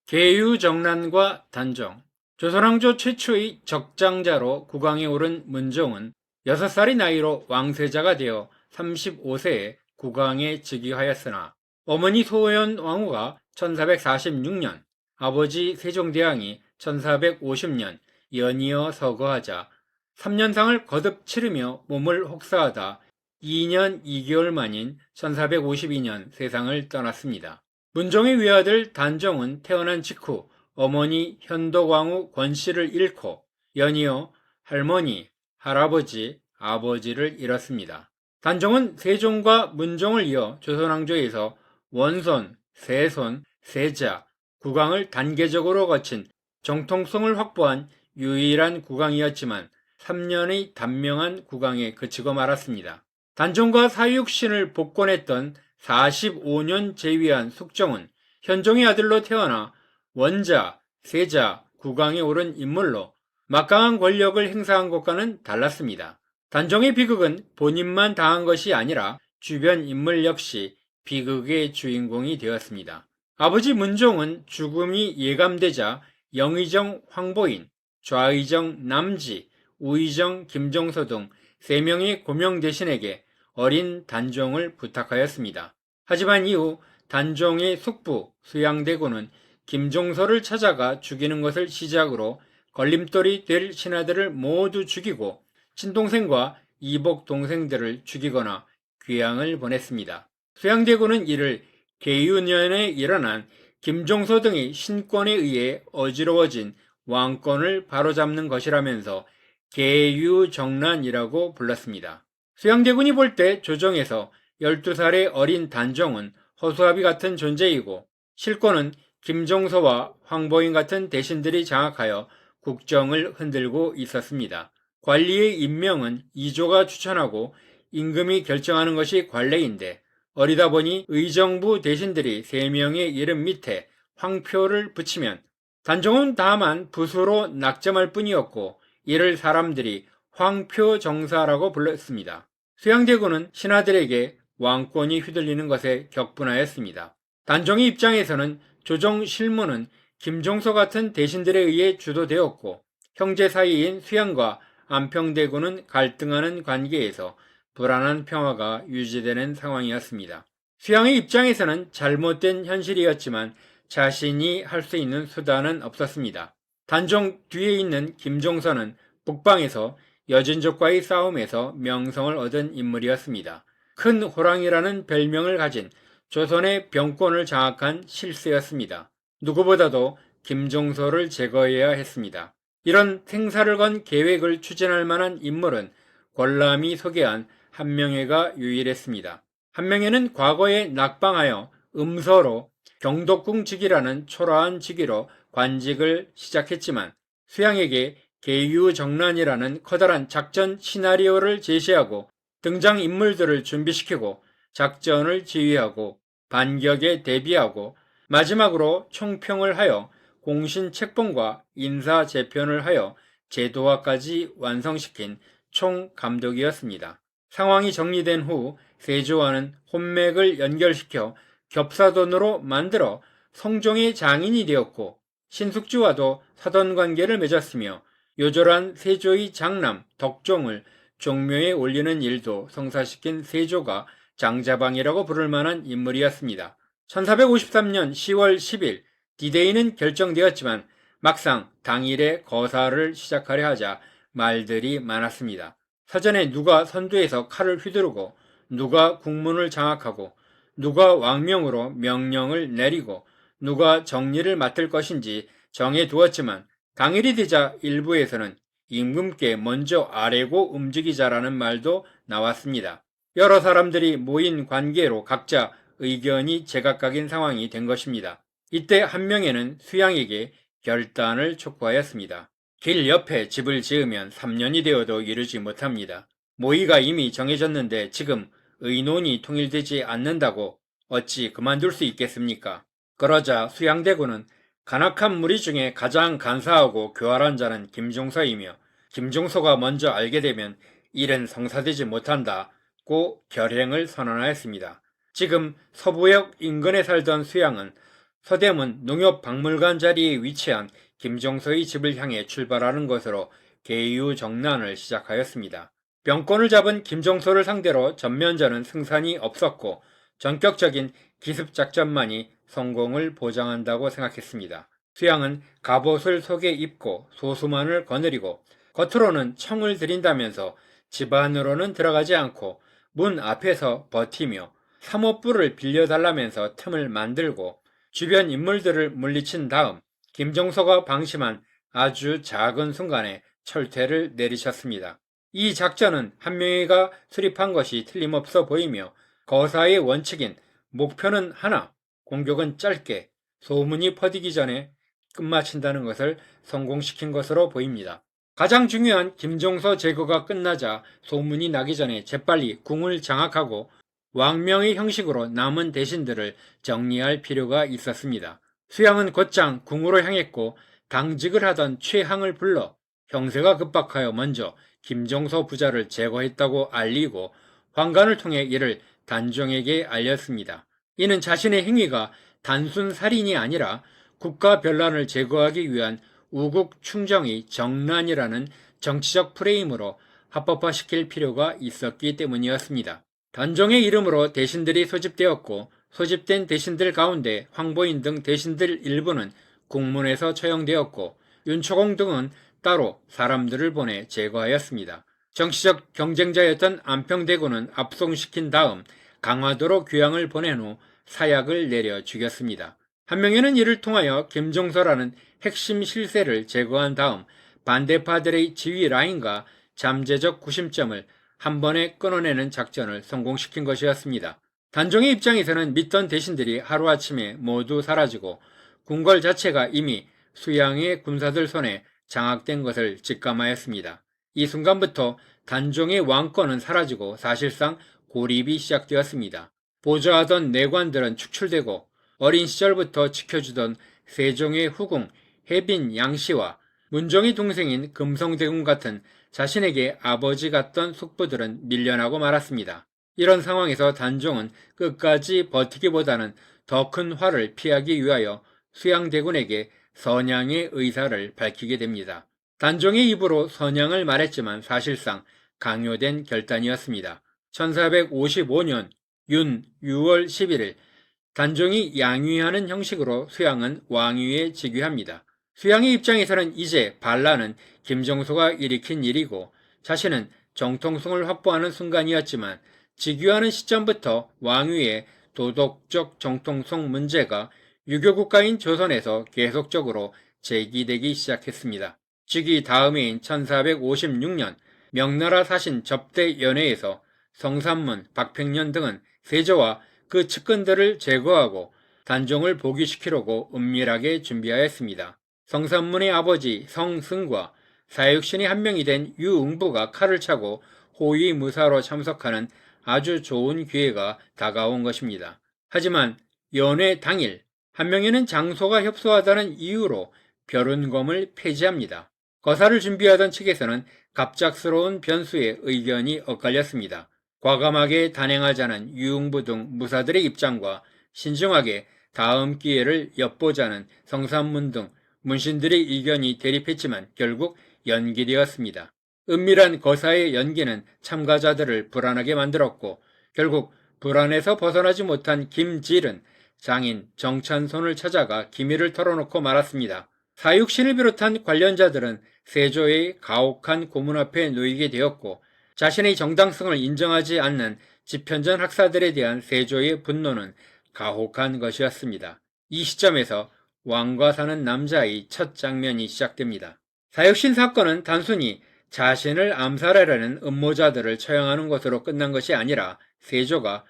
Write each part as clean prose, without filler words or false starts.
계유정난과 단종. 조선왕조 최초의 적장자로 국왕에 오른 문종은 6살의 나이로 왕세자가 되어 35세에 국왕에 즉위하였으나 어머니 소현 왕후가 1446년, 아버지 세종대왕이 1450년 연이어 서거하자 3년상을 거듭 치르며 몸을 혹사하다 2년 2개월 만인 1452년 세상을 떠났습니다. 문종의 외아들 단종은 태어난 직후 어머니 현덕왕후 권씨를 잃고 연이어 할머니, 할아버지, 아버지를 잃었습니다. 단종은 세종과 문종을 이어 조선왕조에서 원손, 세손, 세자, 국왕을 단계적으로 거친 정통성을 확보한 유일한 국왕이었지만 3년의 단명한 국왕에 그치고 말았습니다. 단종과 사육신을 복권했던 45년 재위한 숙종은 현종의 아들로 태어나 원자, 세자, 국왕에 오른 인물로 막강한 권력을 행사한 것과는 달랐습니다. 단종의 비극은 본인만 당한 것이 아니라 주변 인물 역시 비극의 주인공이 되었습니다. 아버지 문종은 죽음이 예감되자 영의정 황보인, 좌의정 남지, 우의정 김종서 등 3명의 고명 대신에게 어린 단종을 부탁하였습니다. 하지만 이후 단종의 숙부 수양대군은 김종서를 찾아가 죽이는 것을 시작으로 걸림돌이 될 신하들을 모두 죽이고 친동생과 이복 동생들을 죽이거나 귀양을 보냈습니다. 수양대군은 이를 계유년에 일어난 김종서 등의 신권에 의해 어지러워진 왕권을 바로잡는 것이라면서 계유정난이라고 불렀습니다. 수양대군이 볼 때 조정에서 12살의 어린 단종은 허수아비 같은 존재이고 실권은 김종서와 황보인 같은 대신들이 장악하여 국정을 흔들고 있었습니다. 관리의 임명은 이조가 추천하고 임금이 결정하는 것이 관례인데 어리다 보니 의정부 대신들이 3명의 이름 밑에 황표를 붙이면 단종은 다만 붓으로 낙점할 뿐이었고 이를 사람들이 황표정사라고 불렀습니다. 수양대군은 신하들에게 왕권이 휘둘리는 것에 격분하였습니다. 단종의 입장에서는 조정 실무는 김종서 같은 대신들에 의해 주도되었고 형제 사이인 수양과 안평대군은 갈등하는 관계에서 불안한 평화가 유지되는 상황이었습니다. 수양의 입장에서는 잘못된 현실이었지만 자신이 할 수 있는 수단은 없었습니다. 단종 뒤에 있는 김종서는 북방에서 여진족과의 싸움에서 명성을 얻은 인물이었습니다. 큰 호랑이라는 별명을 가진 조선의 병권을 장악한 실세였습니다. 누구보다도 김종서를 제거해야 했습니다. 이런 생사를 건 계획을 추진할 만한 인물은 권람이 소개한 한명회가 유일했습니다. 한명회는 과거에 낙방하여 음서로 경독궁직이라는 초라한 직위로 관직을 시작했지만 수양에게 계유정난이라는 커다란 작전 시나리오를 제시하고 등장인물들을 준비시키고 작전을 지휘하고 반격에 대비하고 마지막으로 총평을 하여 공신책봉과 인사재편을 하여 제도화까지 완성시킨 총감독이었습니다. 상황이 정리된 후 세조와는 혼맥을 연결시켜 겹사돈으로 만들어 성종의 장인이 되었고 신숙주와도 사돈관계를 맺었으며 요절한 세조의 장남 덕종을 종묘에 올리는 일도 성사시킨 세조가 장자방이라고 부를 만한 인물이었습니다. 1453년 10월 10일 디데이는 결정되었지만 막상 당일에 거사를 시작하려 하자 말들이 많았습니다. 사전에 누가 선두에서 칼을 휘두르고 누가 국문을 장악하고 누가 왕명으로 명령을 내리고 누가 정리를 맡을 것인지 정해두었지만 당일이 되자 일부에서는 임금께 먼저 아뢰고 움직이자라는 말도 나왔습니다. 여러 사람들이 모인 관계로 각자 의견이 제각각인 상황이 된 것입니다. 이때 한명회는 수양에게 결단을 촉구하였습니다. 길 옆에 집을 지으면 3년이 되어도 이루지 못합니다. 모의가 이미 정해졌는데 지금 의논이 통일되지 않는다고 어찌 그만둘 수 있겠습니까? 그러자 수양대군은 간악한 무리 중에 가장 간사하고 교활한 자는 김종서이며 김종서가 먼저 알게 되면 일은 성사되지 못한다고 결행을 선언하였습니다. 지금 서부역 인근에 살던 수양은 서대문 농협박물관 자리에 위치한 김종서의 집을 향해 출발하는 것으로 계유정난을 시작하였습니다. 병권을 잡은 김종서를 상대로 전면전은 승산이 없었고 전격적인 기습작전만이 성공을 보장한다고 생각했습니다. 수양은 갑옷을 속에 입고 소수만을 거느리고 겉으로는 청을 들인다면서 집 안으로는 들어가지 않고 문 앞에서 버티며 삼호뿔을 빌려달라면서 틈을 만들고 주변 인물들을 물리친 다음 김종서가 방심한 아주 작은 순간에 철퇴를 내리쳤습니다. 이 작전은 한명회가 수립한 것이 틀림없어 보이며 거사의 원칙인 목표는 하나, 공격은 짧게 소문이 퍼지기 전에 끝마친다는 것을 성공시킨 것으로 보입니다. 가장 중요한 김종서 제거가 끝나자 소문이 나기 전에 재빨리 궁을 장악하고 왕명의 형식으로 남은 대신들을 정리할 필요가 있었습니다. 수양은 곧장 궁으로 향했고 당직을 하던 최항을 불러 형세가 급박하여 먼저 김종서 부자를 제거했다고 알리고 환관을 통해 이를 단종에게 알렸습니다. 이는 자신의 행위가 단순 살인이 아니라 국가 변란을 제거하기 위한 우국 충정의 정난이라는 정치적 프레임으로 합법화시킬 필요가 있었기 때문이었습니다. 단종의 이름으로 대신들이 소집되었고 소집된 대신들 가운데 황보인 등 대신들 일부는 국문에서 처형되었고 윤초공 등은 따로 사람들을 보내 제거하였습니다. 정치적 경쟁자였던 안평대군은 압송시킨 다음 강화도로 귀양을 보낸 후 사약을 내려 죽였습니다. 한명회는 이를 통하여 김종서라는 핵심 실세를 제거한 다음 반대파들의 지휘 라인과 잠재적 구심점을 한 번에 끊어내는 작전을 성공시킨 것이었습니다. 단종의 입장에서는 믿던 대신들이 하루아침에 모두 사라지고 궁궐 자체가 이미 수양의 군사들 손에 장악된 것을 직감하였습니다. 이 순간부터 단종의 왕권은 사라지고 사실상 고립이 시작되었습니다. 보좌하던 내관들은 축출되고 어린 시절부터 지켜주던 세종의 후궁 해빈 양씨와 문종의 동생인 금성대군 같은 자신에게 아버지 같던 숙부들은 밀려나고 말았습니다. 이런 상황에서 단종은 끝까지 버티기보다는 더 큰 화를 피하기 위하여 수양대군에게 선양의 의사를 밝히게 됩니다. 단종의 입으로 선양을 말했지만 사실상 강요된 결단이었습니다. 1455년 윤 6월 11일 단종이 양위하는 형식으로 수양은 왕위에 즉위합니다. 수양의 입장에서는 이제 반란은 김종서가 일으킨 일이고 자신은 정통성을 확보하는 순간이었지만 즉위하는 시점부터 왕위의 도덕적 정통성 문제가 유교국가인 조선에서 계속적으로 제기되기 시작했습니다. 즉위 다음해인 1456년 명나라 사신 접대연회에서 성삼문, 박평년 등은 세조와 그 측근들을 제거하고 단종을 복위시키려고 은밀하게 준비하였습니다. 성삼문의 아버지 성승과 사육신의 한 명이 된 유응부가 칼을 차고 호위무사로 참석하는 아주 좋은 기회가 다가온 것입니다. 하지만 연회 당일 한명회는 장소가 협소하다는 이유로 벼른검을 폐지합니다. 거사를 준비하던 측에서는 갑작스러운 변수에 의견이 엇갈렸습니다. 과감하게 단행하자는 유응부 등 무사들의 입장과 신중하게 다음 기회를 엿보자는 성삼문 등 문신들의 의견이 대립했지만 결국 연기되었습니다. 은밀한 거사의 연기는 참가자들을 불안하게 만들었고 결국 불안에서 벗어나지 못한 김질은 장인 정찬손을 찾아가 기밀을 털어놓고 말았습니다. 사육신을 비롯한 관련자들은 세조의 가혹한 고문 앞에 놓이게 되었고 자신의 정당성을 인정하지 않는 집현전 학사들에 대한 세조의 분노는 가혹한 것이었습니다. 이 시점에서 왕과 사는 남자의 첫 장면이 시작됩니다. 사육신 사건은 단순히 자신을 암살하려는 음모자들을 처형하는 것으로 끝난 것이 아니라 세조가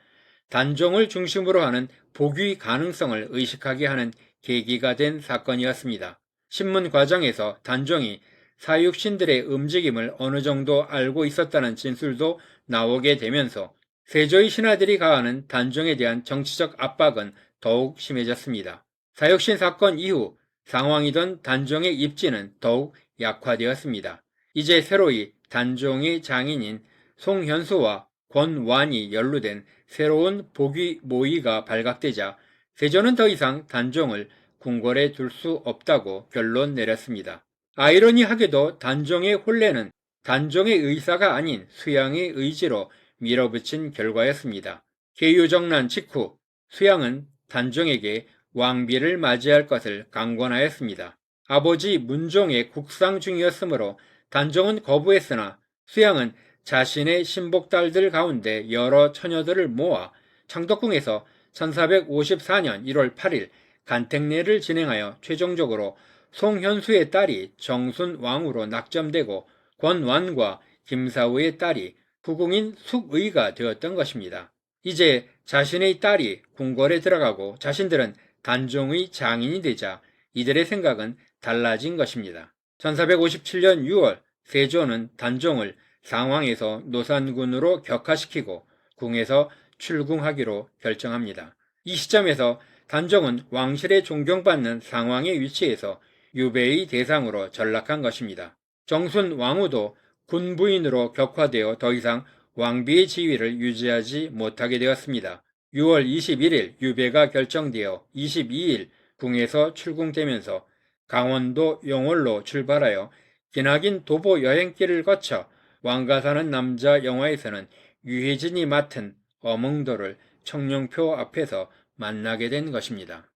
단종을 중심으로 하는 복위 가능성을 의식하게 하는 계기가 된 사건이었습니다. 신문 과정에서 단종이 사육신들의 움직임을 어느 정도 알고 있었다는 진술도 나오게 되면서 세조의 신하들이 가하는 단종에 대한 정치적 압박은 더욱 심해졌습니다. 사육신 사건 이후 상황이던 단종의 입지는 더욱 약화되었습니다. 이제 새로이 단종의 장인인 송현수와 권완이 연루된 새로운 복위 모의가 발각되자 세조는 더 이상 단종을 궁궐에 둘 수 없다고 결론 내렸습니다. 아이러니하게도 단종의 혼례는 단종의 의사가 아닌 수양의 의지로 밀어붙인 결과였습니다. 계유정난 직후 수양은 단종에게 왕비를 맞이할 것을 강권하였습니다. 아버지 문종의 국상 중이었으므로 단종은 거부했으나 수양은 자신의 신복딸들 가운데 여러 처녀들을 모아 창덕궁에서 1454년 1월 8일 간택례를 진행하여 최종적으로 송현수의 딸이 정순왕후로 낙점되고 권완과 김사우의 딸이 후궁인 숙의가 되었던 것입니다. 이제 자신의 딸이 궁궐에 들어가고 자신들은 단종의 장인이 되자 이들의 생각은 달라진 것입니다. 1457년 6월 세조는 단종을 상왕에서 노산군으로 격하시키고 궁에서 출궁하기로 결정합니다. 이 시점에서 단종은 왕실에 존경받는 상왕의 위치에서 유배의 대상으로 전락한 것입니다. 정순 왕후도 군부인으로 격화되어 더 이상 왕비의 지위를 유지하지 못하게 되었습니다. 6월 21일 유배가 결정되어 22일 궁에서 출궁되면서 강원도 용월로 출발하여 기나긴 도보 여행길을 거쳐 왕가 사는 남자 영화에서는 유해진이 맡은 어몽도를 청룡표 앞에서 만나게 된 것입니다.